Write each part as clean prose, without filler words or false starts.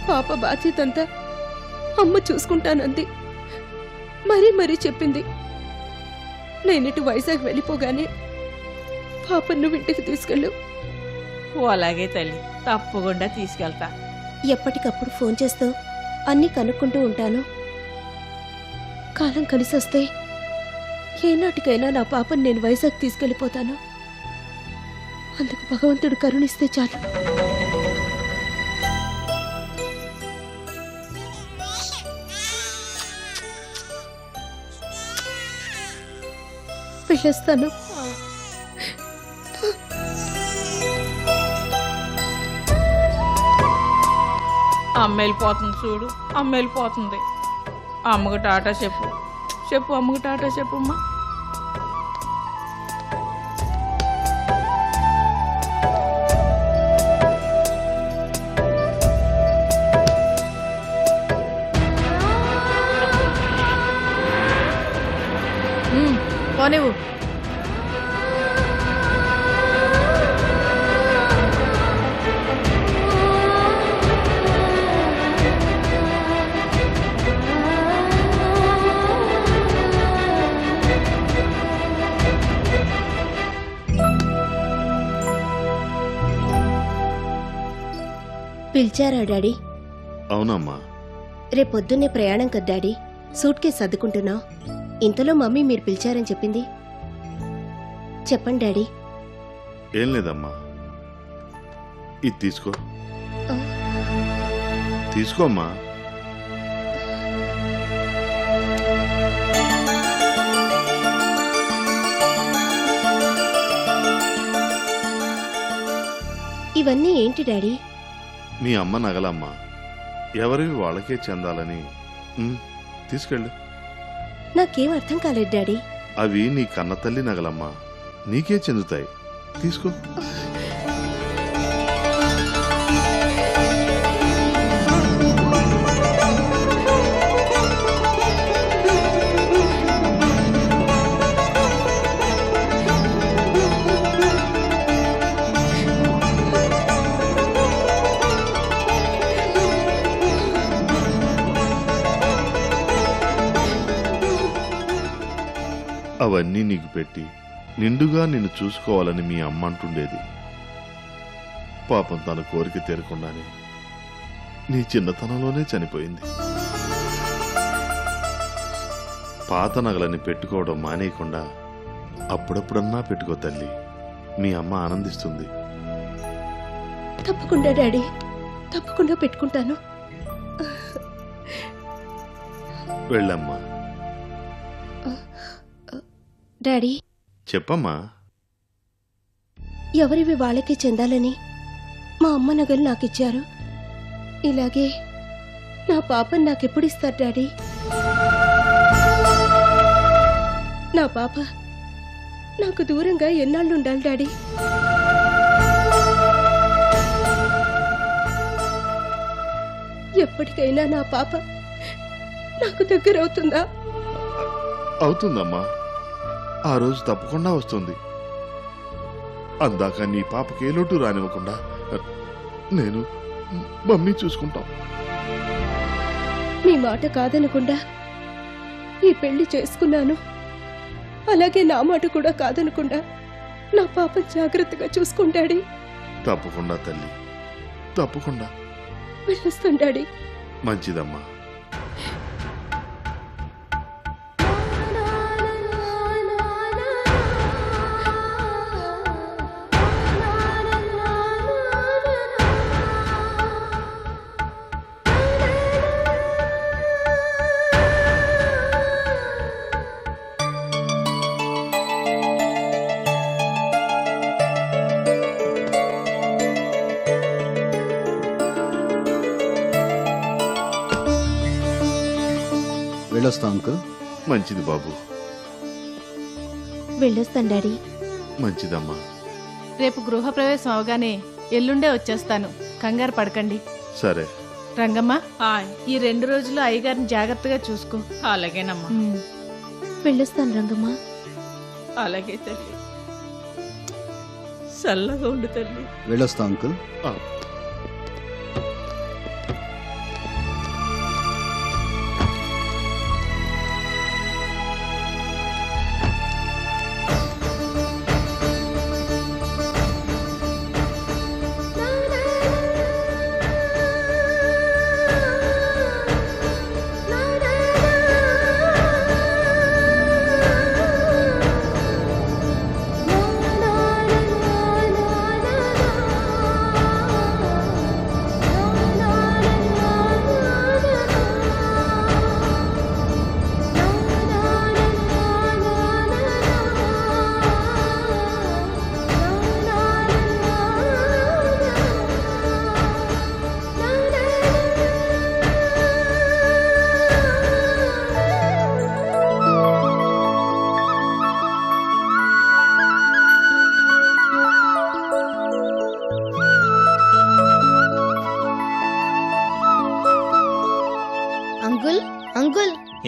పాప బాధ్యతంతా అమ్మ చూసుకుంటానంది. మరీ చెప్పింది. నేనిటు వైజాగ్ వెళ్ళిపోగానే పాపను నువ్వు ఇంటికి తీసుకెళ్ళు. అలాగే తల్లి, తప్పకుండా తీసుకెళ్తా. ఎప్పటికప్పుడు ఫోన్ చేస్తూ అన్నీ కనుక్కుంటూ ఉంటాను. కాలం కలిసొస్తే ఏనాటికైనా నా పాపను నేను వైజాగ్ తీసుకెళ్ళిపోతాను. అందుకు భగవంతుడు కరుణిస్తే చాలు. వెళ్ళొస్తాను. అమ్మ వెళ్ళిపోతుంది చూడు, అమ్మ వెళ్ళిపోతుంది. అమ్మకు టాటా చెప్పు, అమ్మకు టాటా చెప్పమ్మా. పోనివ్వు. పిలిచారా డాడీ? అవునమ్మా. రేపొద్దున్నే ప్రయాణం కదా డాడీ. Suit case సర్దుకుంటున్నా. ఇంతలో మమ్మీ మీరు పిలిచారని చెప్పింది. చెప్పండి డాడీ. ఏం లేదమ్మా, ఇది తీసుకోమ్మా. ఇవన్నీ ఏంటి డాడీ? మీ అమ్మ నగలమ్మా, ఎవరివి వాళ్ళకే చెందాలని. తీసుకెళ్ళు. నాకేం అర్థం కాలేదు డాడీ. అవి నీ కన్న తల్లి నగలమ్మా, నీకే చెందుతాయి. తీసుకో. అవన్నీ నీకు పెట్టి నిండుగా నిన్ను చూసుకోవాలని మీ అమ్మ అంటుండేది. పాపం తన కోరిక తీరకుండానే నీ చిన్నతనంలోనే చనిపోయింది. పాత నగలని పెట్టుకోవడం మానేయకుండా అప్పుడప్పుడన్నా పెట్టుకో తల్లి, మీ అమ్మ ఆనందిస్తుంది. తప్పకుండా డాడీ, తప్పకుండా పెట్టుకుంటాను. వెళ్ళమ్మా. డాడీ చెప్పమ్మా. ఎవరివి వాళ్ళకే చెందాలని మా అమ్మ నగలు నాకిచ్చారు. ఇలాగే నా పాపని నాకెప్పుడు ఇస్తారు డాడీ? నా పాప నాకు దూరంగా ఎన్నాళ్ళు ఉండాలి డాడీ? ఎప్పటికైనా నా పాప నాకు దగ్గర అవుతుందా? అవుతుందమ్మా, ఆ రోజు తప్పకుండా వస్తుంది. అందాక నీ పాపకి ఏ లోటు రానివ్వకుండా నేను మమ్మీ చూసుకుంటాం. మీ మాట కాదనకుండా ఈ పెళ్లి చేసుకున్నాను. అలాగే నా మాట కూడా కాదనకుండా నా పాప జాగ్రత్తగా చూసుకుంటాడి. తప్పకుండా తల్లి, తప్పకుండా. వెళ్ళొస్తాడాడి. మంచిదమ్మా. వెళ్ళొస్తా అంకుల్. మంచిది బాబు. వెళ్ళొస్తాను డాడీ. మంచిదమ్మా. రేపు గృహప్రవేశం అవగానే ఎల్లుండే వచ్చేస్తాను, కంగారు పడకండి. సరే రంగమ్మ, ఈ 2 రోజులు అయ్యగారిని జాగ్రత్తగా చూసుకో. అలాగేనమ్మా. వెళ్ళొస్తాను రంగమ్మ. అలాగే తల్లి, చల్లగా ఉండు తల్లి. వెళ్ళొస్తా అంకుల్.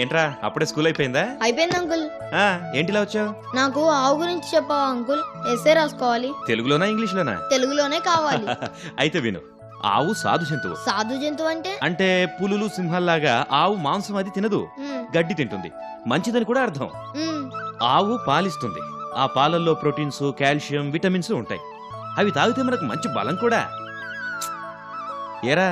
ఏంట్రా అప్పుడే స్కూల్ అయిపోయిందా? అయిపోయింది అంకుల్. ఏంటిలా వచ్చావు? నాకు ఆవు గురించి చెప్పవా అంకుల్? ఎస్ఏ రాసుకోవాలి. తెలుగులోనా ఇంగ్లీష్లోనా? తెలుగులోనే కావాలి. అయితే విను. ఆవు సాధు జంతువు. సాధు జంతువు అంటే? అంటే పులులు సింహాల్లాగా ఆవు మాంసం అది తినదు, మ్మ్. గడ్డి తింటుంది. మంచిదని కూడా అర్థం. మ్మ్. ఆవు పాలిస్తుంది. ఆ పాలల్లో ప్రోటీన్స్, కాల్షియం, విటమిన్స్ ఉంటాయి. అవి తాగితే మనకు మంచి బలం కూడా. ఏరా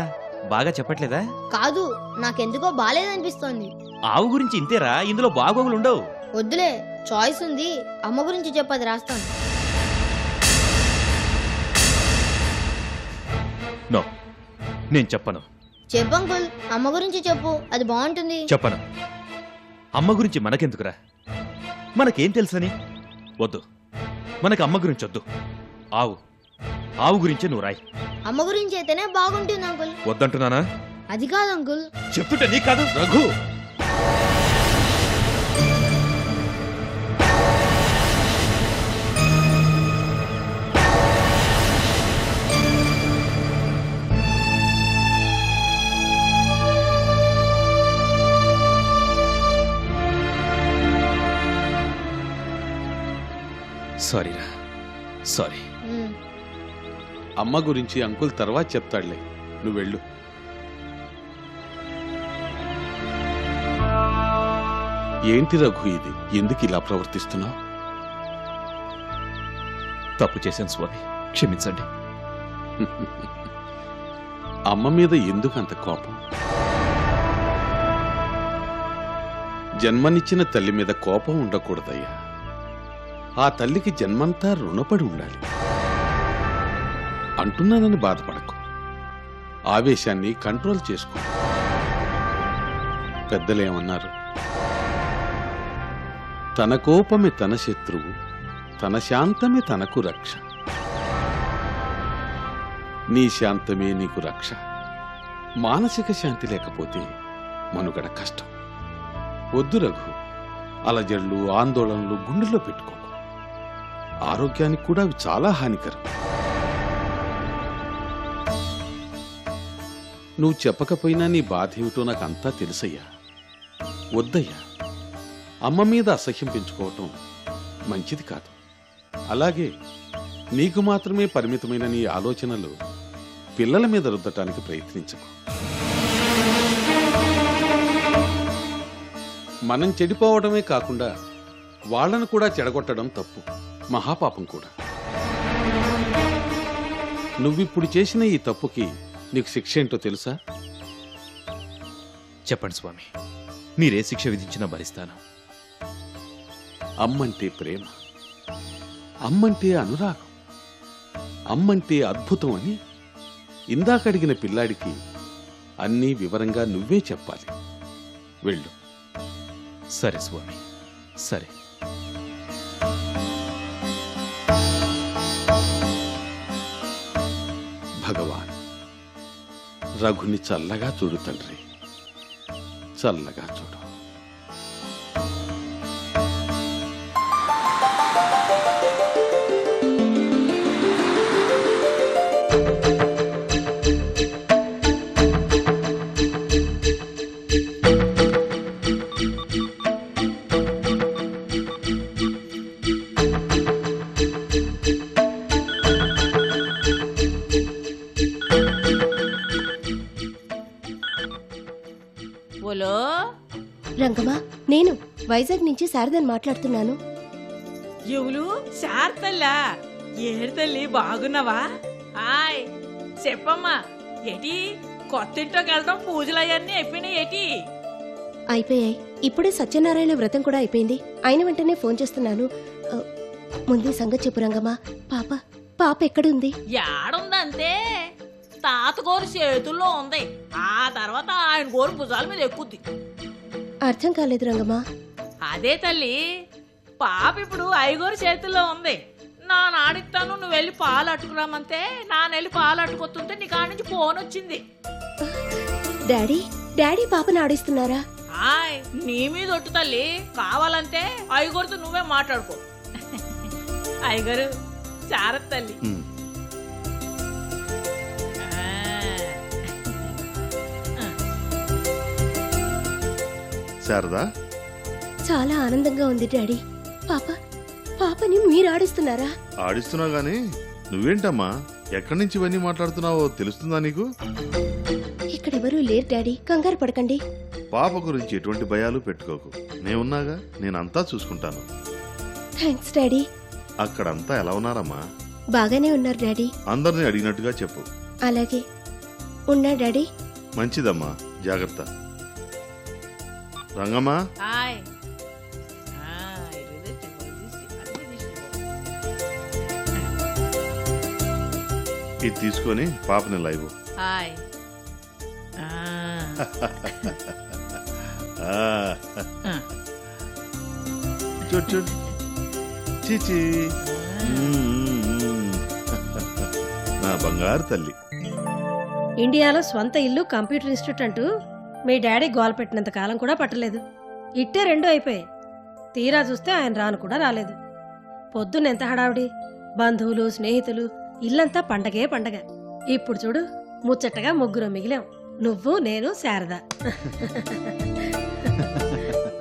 బాగా చెప్పట్లేదా? కాదు, నాకెందుకో బాలేదనిపిస్తోంది. ఆవు గురించి ఇంతేరా, ఇందులో బాగోగులు ఉండవు. వద్దులే, చాయిస్ ఉంది. అమ్మ గురించి చెప్పది రాస్తాను. నో, నేను చెప్పను. చెప్పు అంకుల్, అమ్మ గురించి చెప్పు, అది బాగుంటుంది. చెప్పను. అమ్మ గురించి మనకెందుకురా? మనకేం తెలుసని? వద్దు, మనకు అమ్మ గురించి వద్దు. ఆవు గురించే నువ్వు రాయి. అమ్మ గురించి అయితేనే బాగుంటుంది అంకుల్. వద్దంటున్నానా? అది కాదు అంకుల్. చెప్తుంటే నీ కాదు రఘు. సారీరా, సారీ. మ్మ్. అమ్మ గురించి అంకుల్ తర్వాత చెప్తాడులే, నువ్వు వెళ్ళు. ఏంటి రఘు ఇది? ఎందుకు ఇలా ప్రవర్తిస్తున్నావు? తప్పు చేశాను స్వామి, క్షమించండి. అమ్మ మీద ఎందుకు అంత కోపం? జన్మనిచ్చిన తల్లి మీద కోపం ఉండకూడదయ్యా. ఆ తల్లికి జన్మంతా రుణపడి ఉండాలి. అంటున్నానని బాధపడకు. ఆవేశాన్ని కంట్రోల్ చేసుకో. పెద్దలేమన్నారు? తన కోపమే తన శత్రువు, తన శాంతమే తనకు రక్ష. నీ శాంతమే నీకు రక్ష. మానసిక శాంతి లేకపోతే మనుగడ కష్టం. వద్దు రఘు, అలజడులు, ఆందోళనలు గుండెల్లో పెట్టుకోకు. ఆరోగ్యానికి కూడా అవి చాలా హానికరం. నువ్వు చెప్పకపోయినా నీ బాధ ఏమిటో నాకంతా తెలుసయ్యా. వద్దయ్యా, అమ్మ మీద అసహ్యం పెంచుకోవటం మంచిది కాదు. అలాగే నీకు మాత్రమే పరిమితమైన నీ ఆలోచనలు పిల్లల మీద రుద్దటానికి ప్రయత్నించకు. మనం చెడిపోవడమే కాకుండా వాళ్ళను కూడా చెడగొట్టడం తప్పు, మహాపాపం కూడా. నువ్విప్పుడు చేసిన ఈ తప్పుకి నీకు శిక్ష ఏంటో తెలుసా? చెప్పండి స్వామి, మీరే శిక్ష విధించినా భరిస్తాను. అమ్మంటే ప్రేమ, అమ్మంటే అనురాగం, అమ్మంటే అద్భుతం అని ఇందాక అడిగిన పిల్లాడికి అన్నీ వివరంగా నువ్వే చెప్పాలి. వెళ్ళు. సరే స్వామి, సరే. భగవాన్, రఘుని చల్లగా చూడు తండ్రి, చల్లగా చూడు. ఓలో రంగమ్మా, నేను వైజాగ్ నుంచి శారదని మాట్లాడుతున్నాను. ఎవలు శారతల్లా? ఏడు తల్లి, బాగున్నావా? హాయ్, చెప్పమ్మా. ఏటి కొత్త ఇంట్లోకి వెళ్ళడం, పూజలు అవన్నీ అయిపోయినాయి ఏటి? అయిపోయాయి. ఇప్పుడే సత్యనారాయణ వ్రతం కూడా అయిపోయింది. అయిన వెంటనే ఫోన్ చేస్తున్నాను. ముందు సంగతి చెప్పు రంగమ్మా. పాప ఎక్కడుంది? యాడుందంతే, తాతగోరు చేతుల్లో ఉంది. ఆ తర్వాత ఆయన గోరు భుజాల మీద ఎక్కుద్ది. అర్థం కాలేదు రంగమ్మా. అదే తల్లి, పాప ఇప్పుడు ఐగోరు చేతుల్లో ఉంది. నాన్న ఆడిస్తాను, నువ్వు వెళ్ళి పాలు అట్టుకురామంతే నాన్న వెళ్ళి పాలు అట్టుకొస్తుంటే నీ కాడి నుంచి ఫోన్ వచ్చింది. డాడీ పాపను ఆడిస్తున్నారా? హాయ్, నీ మీద ఒట్టు తల్లి. కావాలంటే ఐగోరుతో నువ్వే మాట్లాడుకో. ఐగోరు శారద తల్లి. శారదా చాలా ఆనందంగా ఉంది డాడీ. పాపని మీరు ఆడిస్తున్నారా? ఆడిస్తున్నావు గాని నువ్వేంటమ్మా ఎక్కడి నుంచి ఇవన్నీ మాట్లాడుతున్నావో తెలుస్తుందా నీకు? ఇక్కడెవరూ లేరు డాడీ, కంగారు పడకండి. పాప గురించి ఎటువంటి భయాలు పెట్టుకోకు, నేనున్నాగా, నేనంతా చూసుకుంటాను. Thanks daddy. అక్కడంతా ఎలా ఉన్నారమ్మా? బాగానే ఉన్నారు డాడీ. అందరినీ అడిగినట్టుగా చెప్పు. అలాగే. ఉన్నా డాడీ. మంచిదమ్మా, జాగ్రత్త. రంగమ్మా, హాయ్ ఇది తెచ్చి, అన్నీ తీసుకో. ఇది తీసుకొని పాపని లైవ్. హాయ్ చూడు చూడు, చీచి, నా బంగారు తల్లి. ఇండియాలో స్వంత ఇల్లు కంప్యూటర్ ఇన్స్టిట్యూట్ అంటూ మీ డాడీ గోల పెట్టినంత కాలం కూడా పట్టలేదు. ఇట్టే 2 అయిపోయాయి. తీరా చూస్తే ఆయన రాను కూడా రాలేదు. పొద్దున్న ఎంత హడావిడి, బంధువులు స్నేహితులు, ఇల్లంతా పండగే పండగ. ఇప్పుడు చూడు, ముచ్చటగా 3 మిగిలాం, నువ్వు నేను శారద.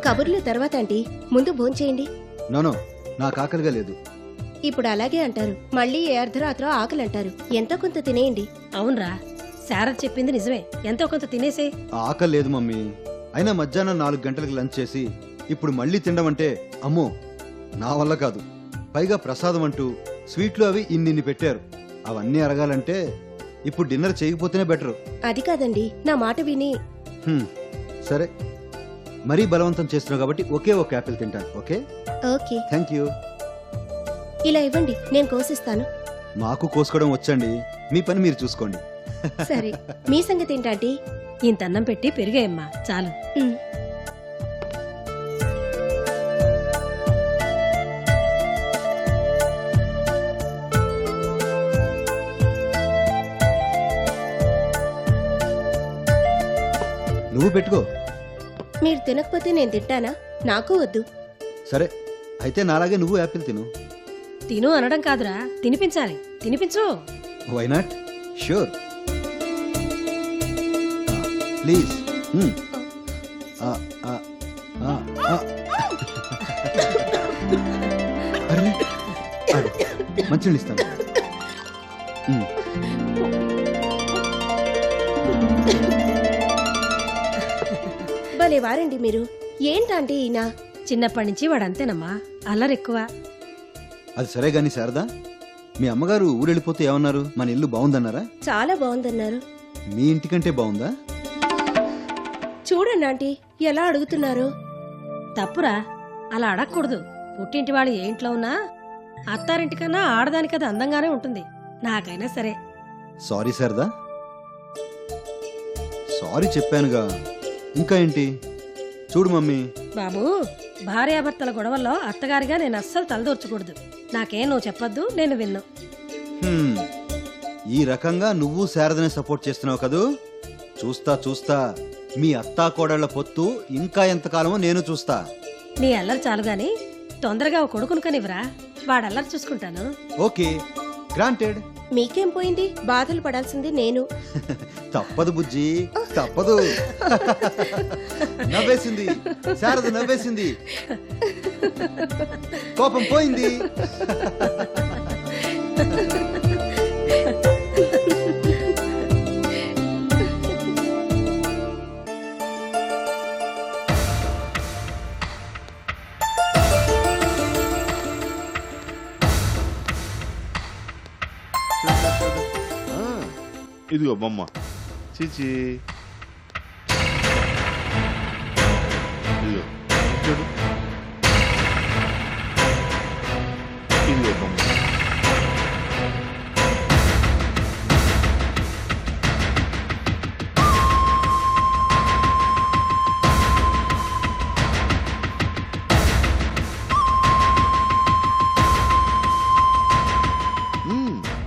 కబుర్లు తర్వాత ఆంటీ, ముందు భోంచేయండి. నోనో, నాకు ఆకలిగా లేదు. ఇప్పుడు అలాగే అంటారు, మళ్ళీ ఏ అర్ధరాత్రో ఆకలి అంటారు. ఎంతో కొంత తినేయండి. అవునరా, శారద చెప్పింది నిజమే, ఎంతో కొంత తినేసే. ఆకలి లేదు మమ్మీ. అయినా మధ్యాహ్నం 4 గంటలకు లంచ్ చేసి ఇప్పుడు మళ్ళీ తినడం అంటే అమ్మో, నా వల్ల కాదు. పైగా ప్రసాదం అంటూ స్వీట్లు అవి ఇన్ని పెట్టారు. అవన్నీ అరగాలంటే ఇప్పుడు డిన్నర్ చేయకపోతేనే బెటరు. అది కాదండి, నా మాట విని. సరే, మరీ బలవంతం చేస్తున్నావు కాబట్టి ఒకే ఒక యాపిల్ తింటాను. ఓకే? ఓకే. Thank you. ఇలా ఇవ్వండి, నేను కోసిస్తాను. మాకు కోసుకోవడం వచ్చండి, మీ పని మీరు చూసుకోండి. సరే, మీ సంగతి ఏంటంటీ? ఇంత అన్నం పెట్టి పెరిగాయమ్మా, చాలు. ఉమ్. నువ్వు పెట్టుకో. మీరు తినకపోతే నేను తింటానా? నాకు వద్దు. సరే, అయితే నాలాగే నువ్వు యాపిల్ తిను. తిను అనడం కాదురా, తినిపించాలి. తినిపించు. Why not? ష్యూర్. ప్లీజ్. మంచిగా ఇస్తాను. భలే వారండి మీరు. ఏంటంటే ఈయన చిన్నప్పటి నుంచి వాడంతేనమ్మా, అల్లరెక్కువ. అది సరే గాని శారదా, మీ అమ్మగారు ఊరెళ్ళిపోతే ఏమన్నారు? మన ఇల్లు బాగుందన్నారా? చాలా బాగుందన్నారు. మీ ఇంటికంటే బాగుందా? చూడండి ఆంటీ, ఎలా అడుగుతున్నారు. తప్పురా, అలా అడగకూడదు. పుట్టింటి వాళ్ళు ఏ ఇంట్లో ఉన్నా అత్తారింటికన్నా ఆడదానికి అది అందంగానే ఉంటుంది. నాకైనా సరే. సారీ శారదా. సారీ చెప్పానుగా, ఇంకా ఏంటి? చూడు మమ్మీ. బాబు, భార్యాభర్తల గొడవల్లో అత్తగారిగా నేను అస్సలు తలదూర్చకూడదు. నాకేం నువ్వు చెప్పొద్దు, నేను విన్ను. ఈ రకంగా నువ్వు శారదనే సపోర్ట్ చేస్తున్నావు కదూ. చూస్తా చూస్తా మీ అత్తా కోడళ్ల పొత్తు ఇంకా ఎంతకాలమో నేను చూస్తా. నీ అల్లరి చాలు గాని తొందరగా ఓ కొడుకును కనివ్వరా, వాడల్లరి చూసుకుంటాను. Okay, granted. మీకేం పోయింది, బాధలు పడాల్సింది నేను. తప్పదు బుజ్జి, తప్పదు. నవ్వేసింది శారద, నవ్వేసింది. కోపం పోయింది. ఇదిగో బొమ్మ. చీచి, ఇదిగో చూడు, ఇదిగో బొమ్మ.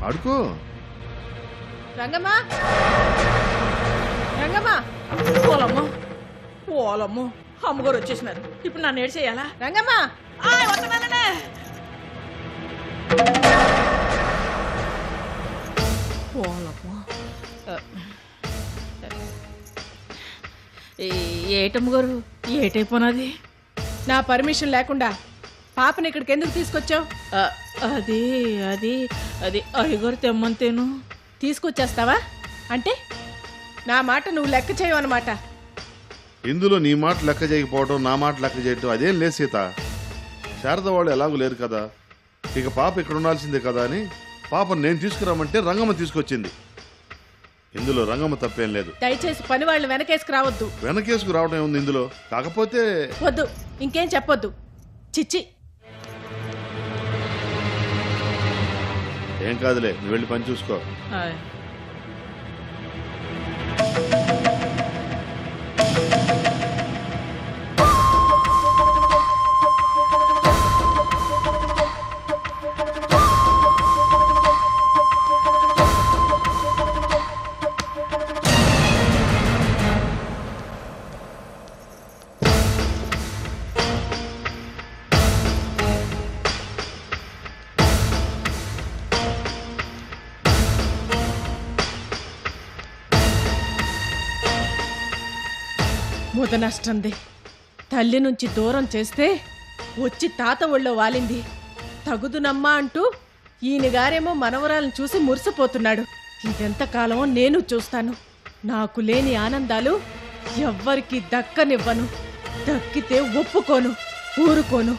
ఆడుకో. రంగమ్మా, రంగమ్మా, ఓలమ్మో ఓలమ్మో, అమ్మగారు వచ్చేసినారు. ఇప్పుడు నన్ను ఏడు చేయాలా? రంగమ్మా, వస్తున్నానే. ఓలమ్మో, ఏటమ్మ గారు ఏటైపోయినది? నా పర్మిషన్ లేకుండా పాపని ఇక్కడికి ఎందుకు తీసుకొచ్చావు? అది అది అది అయ్యగారు తెమ్మంతేను. తీసుకొచ్చేస్తావా అంటే నా మాట నువ్వు లెక్క చేయవు అన్నమాట. ఇందులో నీ మాట లెక్క చేయకపోవడం నా మాట లెక్క చేయటం అదేం లేదు సీత. శారద వాళ్ళు ఎలాగూ లేరు కదా, ఇక పాప ఇక్కడ ఉండాల్సిందే కదా అని పాపను నేను తీసుకురామంటే రంగమ్మ తీసుకొచ్చింది. ఇందులో రంగమ్మ తప్పేం లేదు. దయచేసి పని వాళ్ళు వెనకేసుకు రావద్దు. వెనకేసుకు రావడం ఏముంది ఇందులో? కాకపోతే వద్దు, ఇంకేం చెప్పొద్దు. చిచ్చి, ఏం కాదులే, నువ్వు వెళ్ళి పని చూసుకో. ఆయ్. ముద నష్టంది. తల్లి నుంచి దూరం చేస్తే వచ్చి తాత ఒళ్ళో వాలింది. తగుదునమ్మా అంటూ ఈయన గారేమో మనవరాలను చూసి మురిసిపోతున్నాడు. ఇదెంతకాలమో నేను చూస్తాను. నాకు లేని ఆనందాలు ఎవ్వరికి దక్కనివ్వను. దక్కితే ఒప్పుకోను, ఊరుకోను.